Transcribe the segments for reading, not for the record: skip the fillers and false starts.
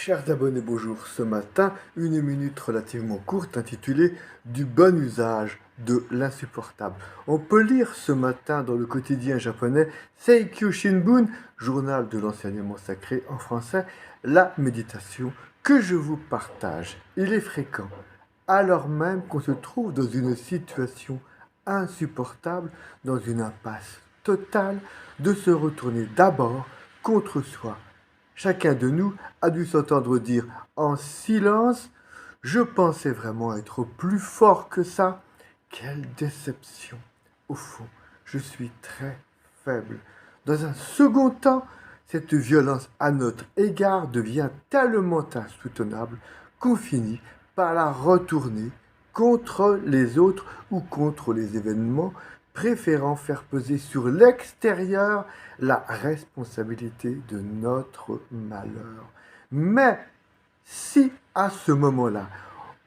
Chers abonnés, bonjour. Ce matin, une minute relativement courte intitulée Du bon usage de l'insupportable. On peut lire ce matin dans le quotidien japonais Seikyu Shinbun, journal de l'enseignement sacré en français, la méditation que je vous partage. Il est fréquent, alors même qu'on se trouve dans une situation insupportable, dans une impasse totale, de se retourner d'abord contre soi. Chacun de nous a dû s'entendre dire en silence: je pensais vraiment être plus fort que ça. Quelle déception! Au fond, je suis très faible. Dans un second temps, cette violence à notre égard devient tellement insoutenable qu'on finit par la retourner contre les autres ou contre les événements, préférant faire peser sur l'extérieur la responsabilité de notre malheur. Mais si à ce moment-là,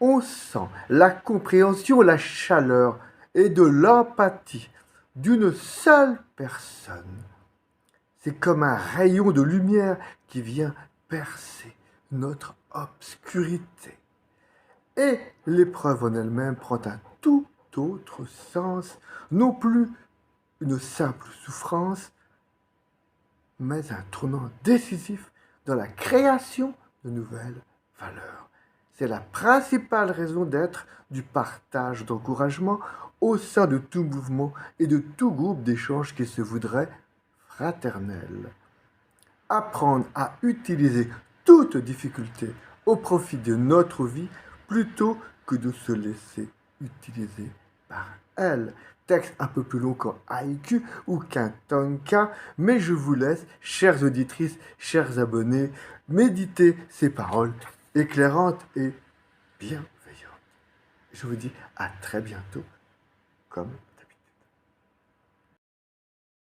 on sent la compréhension, la chaleur et de l'empathie d'une seule personne, c'est comme un rayon de lumière qui vient percer notre obscurité. Et l'épreuve en elle-même prend un tout autre sens, non plus une simple souffrance, mais un tournant décisif dans la création de nouvelles valeurs. C'est la principale raison d'être du partage d'encouragement au sein de tout mouvement et de tout groupe d'échange qui se voudrait fraternel. Apprendre à utiliser toute difficulté au profit de notre vie plutôt que de se laisser utiliser par elle. Texte un peu plus long qu'un haïku ou qu'un tanka, mais je vous laisse, chères auditrices, chers abonnés, méditer ces paroles éclairantes et bienveillantes. Je vous dis à très bientôt, comme